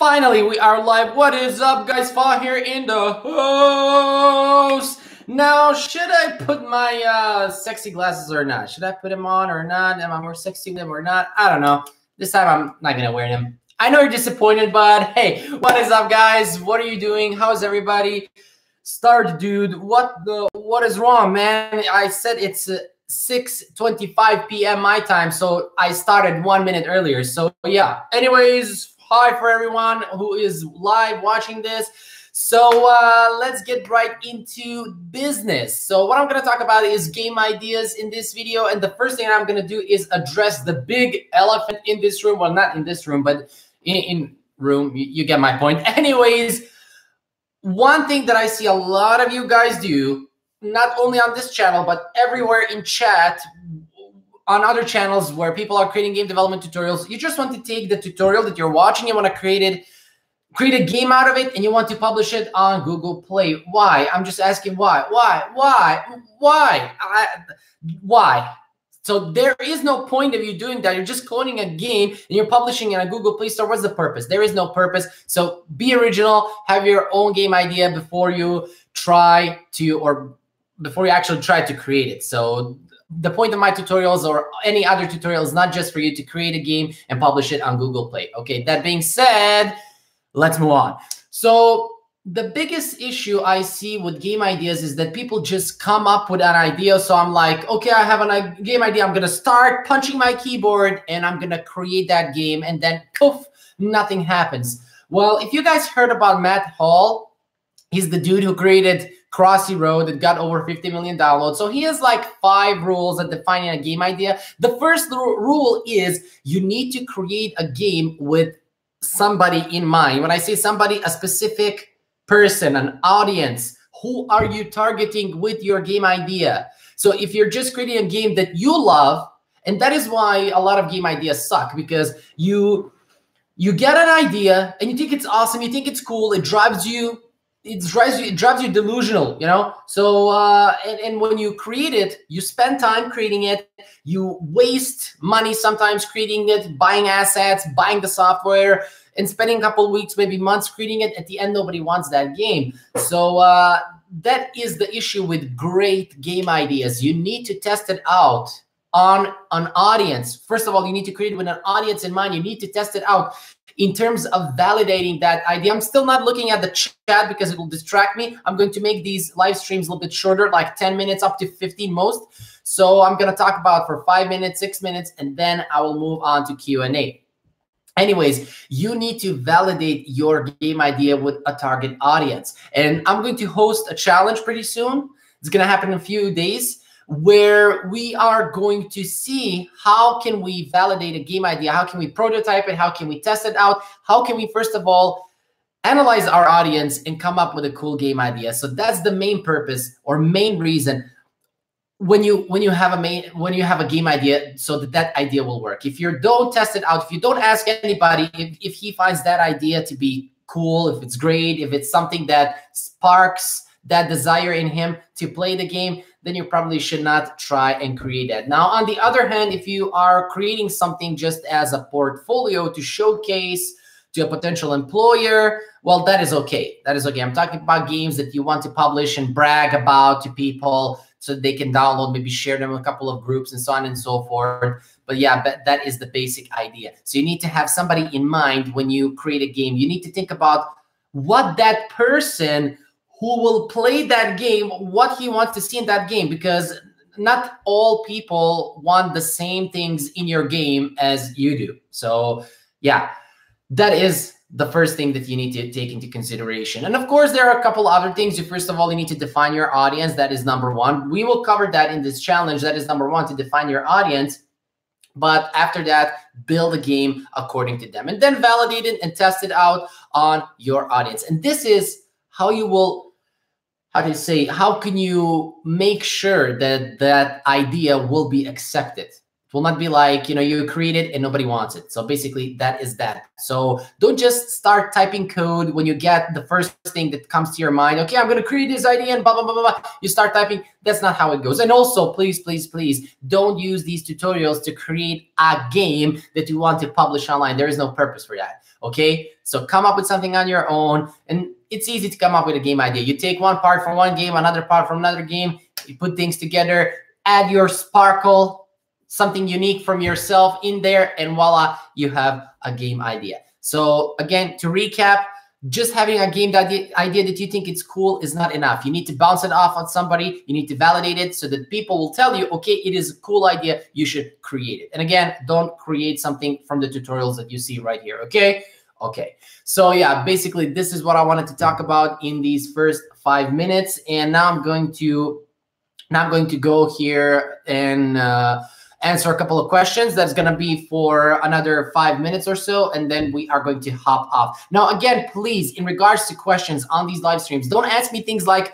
Finally, we are live. What is up, guys? Fa here in the host. Now, should I put my sexy glasses or not? Should I put them on or not? Am I more sexy with them or not? I don't know. This time, I'm not going to wear them. I know you're disappointed, but hey, what is up, guys? What are you doing? How's everybody? Start, dude. What is wrong, man? I said it's 6:25 p.m. my time, so I started 1 minute earlier. So yeah. Anyways, hi for everyone who is live watching this. So let's get right into business. So what I'm going to talk about is game ideas in this video, and the first thing I'm going to do is address the big elephant in this room. Well, not in this room, but in room. You get my point. Anyways, one thing that I see a lot of you guys do, not only on this channel, but everywhere in chat, on other channels where people are creating game development tutorials, you just want to take the tutorial that you're watching, you want to create a game out of it, and you want to publish it on Google Play. Why? I'm just asking why. Why? So there is no point of you doing that. You're just cloning a game and you're publishing it on Google Play Store. What's the purpose? There is no purpose. So be original, have your own game idea before you actually try to create it. So the point of my tutorials or any other tutorial is not just for you to create a game and publish it on Google Play. Okay, that being said, let's move on. So the biggest issue I see with game ideas is that people just come up with an idea. So I'm like, okay, I have a game idea. I'm going to start punching my keyboard and I'm going to create that game. And then poof, nothing happens. Well, if you guys heard about Matt Hall, he's the dude who created Crossy Road that got over 50 million downloads. So he has like 5 rules at defining a game idea. The first rule is you need to create a game with somebody in mind. When I say somebody, a specific person, an audience. Who are you targeting with your game idea? So if you're just creating a game that you love, and that is why a lot of game ideas suck, because you get an idea and you think it's awesome, you think it's cool, it drives you delusional, you know? So and when you create it, you spend time creating it, you waste money sometimes creating it, buying assets, buying the software, and spending a couple of weeks, maybe months creating it. At the end, nobody wants that game. So that is the issue with great game ideas. You need to test it out on an audience. First of all, you need to create it with an audience in mind. You need to test it out in terms of validating that idea. I'm still not looking at the chat because it will distract me. I'm going to make these live streams a little bit shorter, like 10 minutes up to 15 most. So I'm going to talk about for 5 minutes, 6 minutes, and then I will move on to Q&A. Anyways, you need to validate your game idea with a target audience. And I'm going to host a challenge pretty soon. It's going to happen in a few days, where we are going to see how can we validate a game idea, how can we prototype it, how can we test it out, how can we, first of all, analyze our audience and come up with a cool game idea. So that's the main purpose or main reason when you have a game idea, so that idea will work. If you don't test it out, if you don't ask anybody if he finds that idea to be cool, if it's great, if it's something that sparks that desire in him to play the game, then you probably should not try and create that. Now, on the other hand, if you are creating something just as a portfolio to showcase to a potential employer, well, that is okay. That is okay. I'm talking about games that you want to publish and brag about to people so they can download, maybe share them in a couple of groups and so on and so forth. But yeah, that is the basic idea. So you need to have somebody in mind when you create a game. You need to think about what that person who will play that game, what he wants to see in that game, because not all people want the same things in your game as you do. So yeah, that is the first thing that you need to take into consideration. And of course, there are a couple other things. First of all, you need to define your audience. That is number one. We will cover that in this challenge. That is number one, to define your audience. But after that, build a game according to them. And then validate it and test it out on your audience. And this is how you will, how can you make sure that that idea will be accepted? It will not be like, you know, you create it and nobody wants it. So basically that is that. So don't just start typing code when you get the first thing that comes to your mind. Okay, I'm going to create this idea and blah, blah, blah, blah, blah. You start typing. That's not how it goes. And also, please, please, please don't use these tutorials to create a game that you want to publish online. There is no purpose for that. Okay, so come up with something on your own. And it's easy to come up with a game idea. You take one part from one game, another part from another game. You put things together, add your sparkle, something unique from yourself in there, and voila, you have a game idea. So again, to recap, just having a game idea that you think it's cool is not enough. You need to bounce it off on somebody. You need to validate it so that people will tell you, okay, it is a cool idea. You should create it. And again, don't create something from the tutorials that you see right here, okay? Okay, so yeah, basically this is what I wanted to talk about in these first 5 minutes. And now I'm going to go here and answer a couple of questions. That's going to be for another 5 minutes or so, and then we are going to hop off. Now, again, please, in regards to questions on these live streams, don't ask me things like,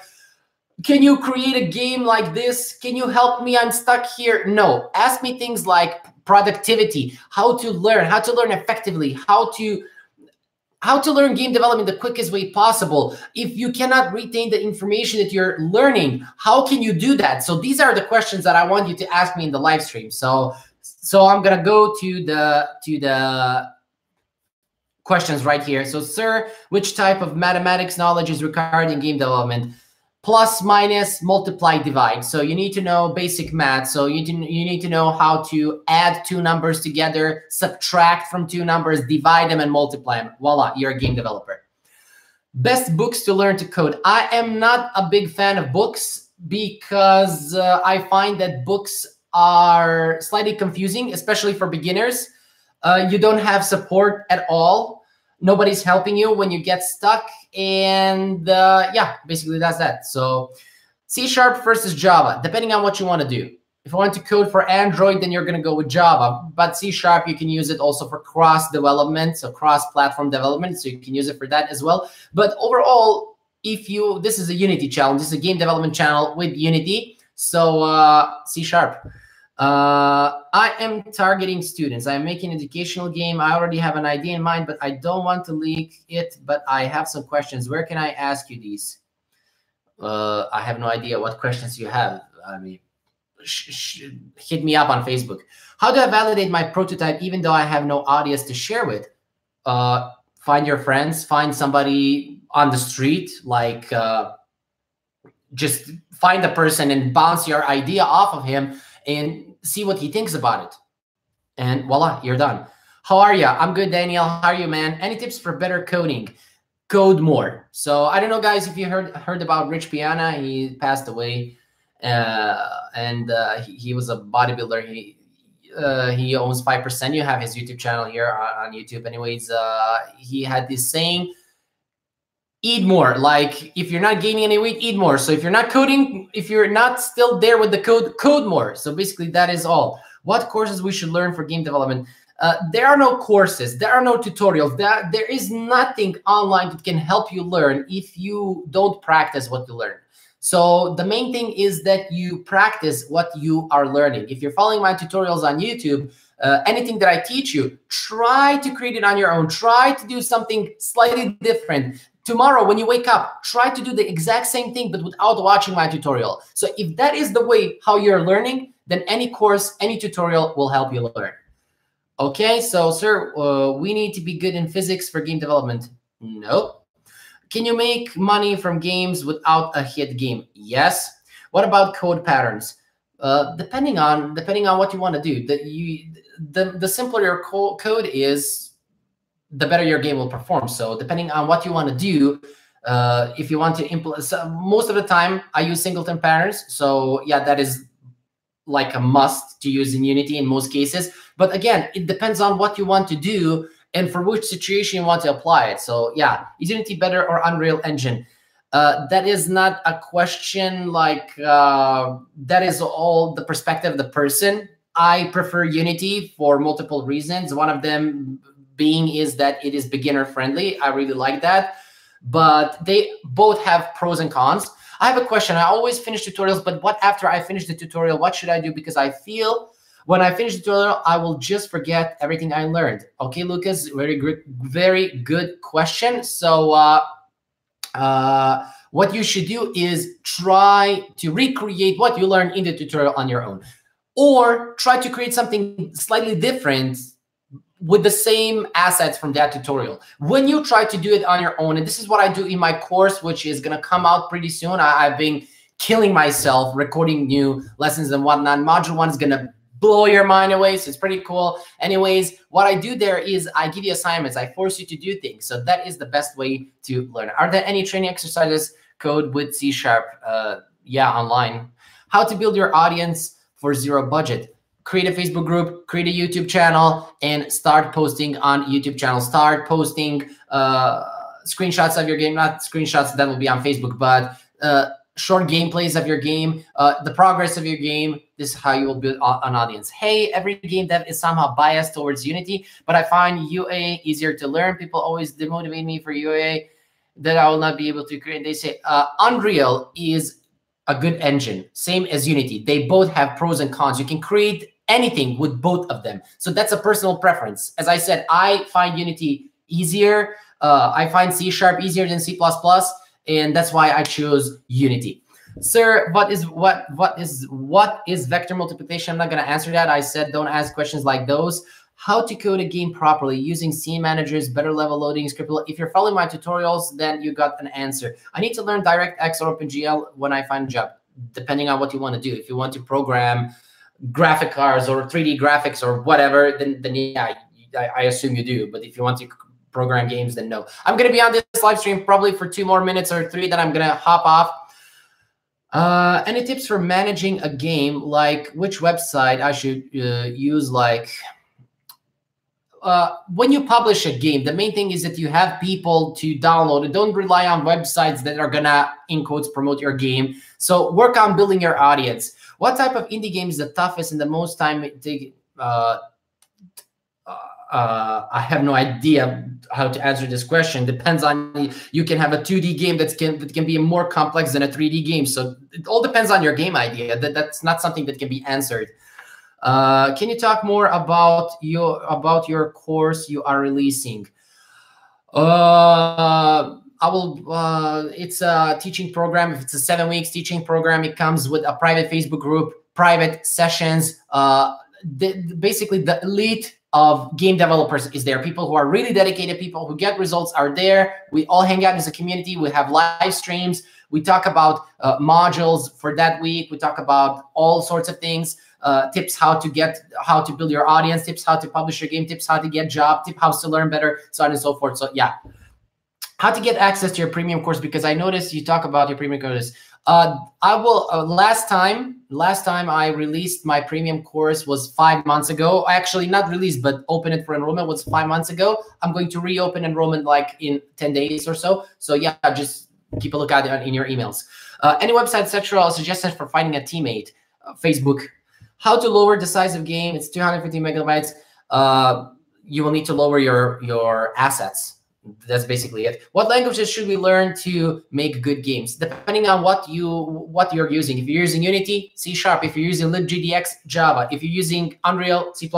can you create a game like this? Can you help me? I'm stuck here. No, ask me things like productivity, how to learn effectively, how to learn game development the quickest way possible. If you cannot retain the information that you're learning, how can you do that? So these are the questions that I want you to ask me in the live stream. So I'm gonna go to the questions right here. So, sir, which type of mathematics knowledge is required in game development? Plus, minus, multiply, divide. So you need to know basic math. So you need to know how to add two numbers together, subtract from two numbers, divide them, and multiply them. Voila, you're a game developer. Best books to learn to code. I am not a big fan of books because I find that books are slightly confusing, especially for beginners. You don't have support at all. Nobody's helping you when you get stuck. And yeah, basically that's that. So C# versus Java, depending on what you want to do. If you want to code for Android, then you're going to go with Java. But C# you can use it also for cross development, so cross-platform development. So you can use it for that as well. But overall, this is a Unity channel. This is a game development channel with Unity. So C#. I am targeting students. I am making an educational game. I already have an idea in mind, but I don't want to leak it. But I have some questions. Where can I ask you these? I have no idea what questions you have. I mean, hit me up on Facebook. How do I validate my prototype even though I have no audience to share with? Find your friends. Find somebody on the street. Like, just find a person and bounce your idea off of him and see what he thinks about it. And voila, you're done. How are you? I'm good, Daniel. How are you, man? Any tips for better coding? Code more. So I don't know, guys, if you heard about Rich Piana. He passed away, and he was a bodybuilder. He owns 5%. You have his YouTube channel here on YouTube. Anyways, he had this saying, eat more. Like, if you're not gaining any weight, eat more. So if you're not coding, if you're not still there with the code more. So basically that is all. What courses we should learn for game development? There are no courses. There are no tutorials. There is nothing online that can help you learn if you don't practice what you learn. So the main thing is that you practice what you are learning. If you're following my tutorials on YouTube, anything that I teach you, try to create it on your own. Try to do something slightly different. Tomorrow, when you wake up, try to do the exact same thing, but without watching my tutorial. So if that is the way how you're learning, then any course, any tutorial will help you learn. Okay, so sir, we need to be good in physics for game development. No. Can you make money from games without a hit game? Yes. What about code patterns? Depending on what you want to do. The simpler your code is, the better your game will perform. So depending on what you want to do, if you want to implement, so most of the time I use singleton patterns. So yeah, that is like a must to use in Unity in most cases. But again, it depends on what you want to do and for which situation you want to apply it. So yeah, is Unity better or Unreal Engine? That is not a question. Like, that is all the perspective of the person. I prefer Unity for multiple reasons. One of them being is that it is beginner friendly. I really like that, but they both have pros and cons. I have a question. I always finish tutorials, but what after I finish the tutorial, what should I do? Because I feel When I finish the tutorial, I will just forget everything I learned. Okay, Lucas, very good question. So what you should do is try to recreate what you learned in the tutorial on your own, or try to create something slightly different with the same assets from that tutorial. When you try to do it on your own, and this is what I do in my course, which is going to come out pretty soon. I've been killing myself recording new lessons and whatnot. Module 1 is going to blow your mind away, so it's pretty cool. Anyways, what I do there is I give you assignments. I force you to do things. So that is the best way to learn. Are there any training exercises code with C#? Yeah, online. How to build your audience for zero budget. Create a Facebook group, create a YouTube channel, and start posting on YouTube channel. Start posting screenshots of your game, not screenshots that will be on Facebook, but short gameplays of your game, the progress of your game. This is how you will build an audience. Hey, every game dev is somehow biased towards Unity, but I find UA easier to learn. People always demotivate me for UA that I will not be able to create. They say Unreal is a good engine, same as Unity. They both have pros and cons. You can create anything with both of them. So that's a personal preference. As I said, I find Unity easier. I find C# easier than C++. And that's why I chose Unity. Sir, what is vector multiplication? I'm not going to answer that. I said don't ask questions like those. How to code a game properly using scene managers, better level loading, script. If you're following my tutorials, then you got an answer. I need to learn DirectX or OpenGL when I find a job, depending on what you want to do. If you want to program graphic cards or 3D graphics or whatever, then yeah, I assume you do. But if you want to program games, then no. I'm going to be on this live stream probably for 2 more minutes or 3, then I'm going to hop off. Any tips for managing a game, like which website I should use? Like when you publish a game, the main thing is that you have people to download it. Don't rely on websites that are going to, in quotes, promote your game. So work on building your audience. What type of indie game is the toughest and the most time taking? I have no idea how to answer this question. Depends on, you can have a 2D game that can be more complex than a 3D game. So it all depends on your game idea. That's not something that can be answered. Can you talk more about your course you are releasing? I will. It's a teaching program. If it's a 7 weeks teaching program, it comes with a private Facebook group, private sessions. Basically, the elite of game developers is there. People who are really dedicated, people who get results are there. We all hang out as a community. We have live streams. We talk about modules for that week. We talk about all sorts of things, tips how to build your audience, tips how to publish your game, tips how to get job, tips how to learn better, so on and so forth. So yeah, how to get access to your premium course, because I noticed you talk about your premium course. I will. Last time I released my premium course was 5 months ago. Actually, not released, but open it for enrollment was 5 months ago. I'm going to reopen enrollment like in 10 days or so. So yeah, just keep a look at it in your emails. Any website, etc. suggestions for finding a teammate? Facebook. How to lower the size of game? It's 250 megabytes. You will need to lower your assets. That's basically it. What languages should we learn to make good games? Depending on what you're using. If you're using Unity, C#. If you're using libgdx, Java. If you're using Unreal, C++.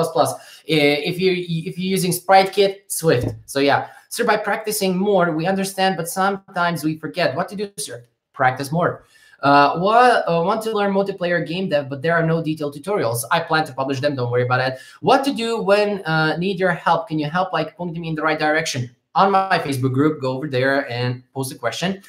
If you're using SpriteKit, Swift. So yeah. Sir, by practicing more, we understand, but sometimes we forget. What to do, sir? Practice more. Want to learn multiplayer game dev, but there are no detailed tutorials. I plan to publish them. Don't worry about it. What to do when need your help? Can you help, like pointing me in the right direction? On my Facebook group, go over there and post a question.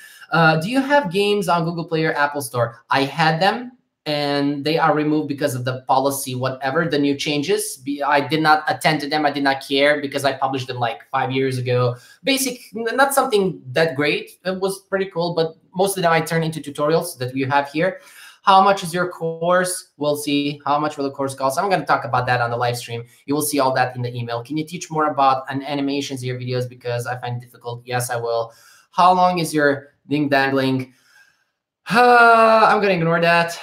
Do you have games on Google Play or Apple Store? I had them, and they are removed because of the policy, whatever, the new changes. I did not attend to them. I did not care because I published them like 5 years ago. Not something that great. It was pretty cool, but most of them I turn into tutorials that we have here. How much is your course? We'll see. How much will the course cost? I'm going to talk about that on the live stream. You will see all that in the email. Can you teach more about animations in your videos? Because I find it difficult. Yes, I will. How long is your ding dangling? I'm going to ignore that.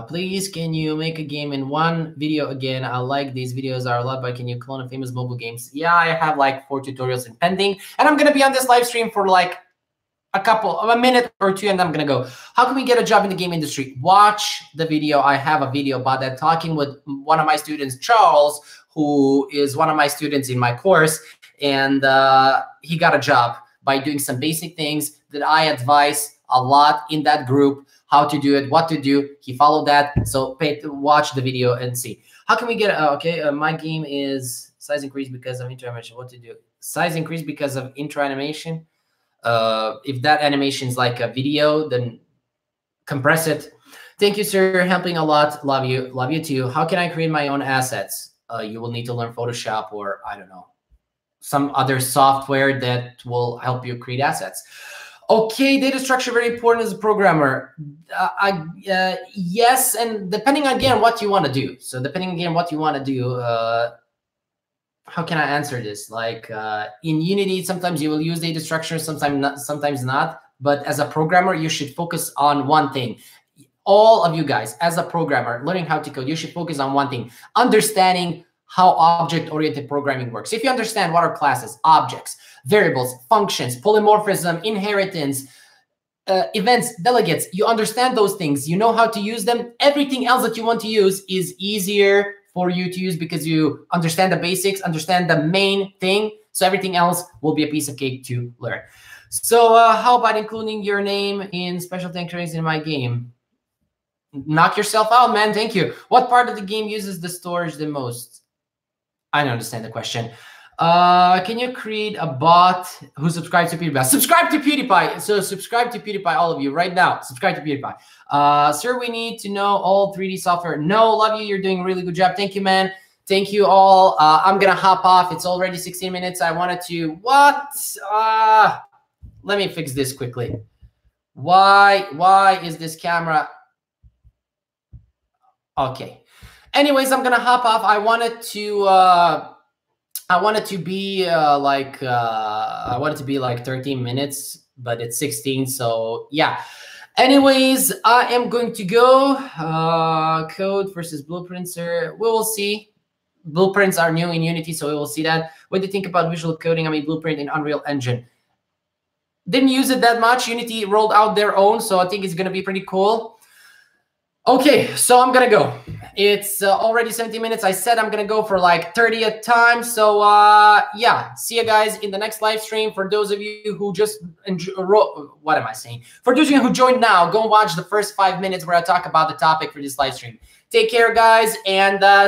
Please, can you make a game in one video again? I like these videos are a lot, but can you clone a famous mobile games? Yeah, I have like 4 tutorials in pending. And I'm going to be on this live stream for like a minute or two, and I'm gonna go. How can we get a job in the game industry? Watch the video. I have a video about that, talking with one of my students, Charles, who is one of my students in my course, and he got a job by doing some basic things that I advise a lot in that group, how to do it, what to do. He followed that. So watch the video and see. How can we get, my game is size increase because of intro animation. What to do? Size increase because of intro animation. If that animation is like a video, then compress it. Thank you, sir. You're helping a lot. Love you. Love you too. How can I create my own assets? You will need to learn Photoshop, or I don't know, some other software that will help you create assets. Okay, data structure, very important as a programmer. Yes, and depending again what you want to do. So depending again what you want to do, how can I answer this? Like in Unity, sometimes you will use data structure, sometimes not. But as a programmer, you should focus on one thing. All of you guys, as a programmer, learning how to code, you should focus on one thing: understanding how object-oriented programming works. If you understand what are classes, objects, variables, functions, polymorphism, inheritance, events, delegates, you understand those things, you know how to use them, everything else that you want to use is easier for you to use because you understand the basics, understand the main thing. So everything else will be a piece of cake to learn. So how about including your name in special tank trainings in my game? Knock yourself out, man. Thank you. What part of the game uses the storage the most? I don't understand the question. Can you create a bot who subscribes to PewDiePie? Subscribe to PewDiePie. So subscribe to PewDiePie, all of you, right now. Subscribe to PewDiePie. Sir, we need to know all 3D software. No, love you. You're doing a really good job. Thank you, man. Thank you all. I'm going to hop off. It's already 16 minutes. I wanted to... What? Let me fix this quickly. Why is this camera... Okay. Anyways, I'm gonna hop off. I wanted to be like 13 minutes, but it's 16. So yeah. Anyways, I am going to go. Code versus blueprints. We will see. Blueprints are new in Unity, so we will see that. What do you think about visual coding? I mean, Blueprint in Unreal Engine. Didn't use it that much. Unity rolled out their own, so I think it's gonna be pretty cool. Okay, so I'm gonna go. It's already 17 minutes. I said I'm gonna go for like 30 at time. So yeah, see you guys in the next live stream. For those of you who just what am I saying? For those of you who joined now, go watch the first 5 minutes where I talk about the topic for this live stream. Take care, guys, and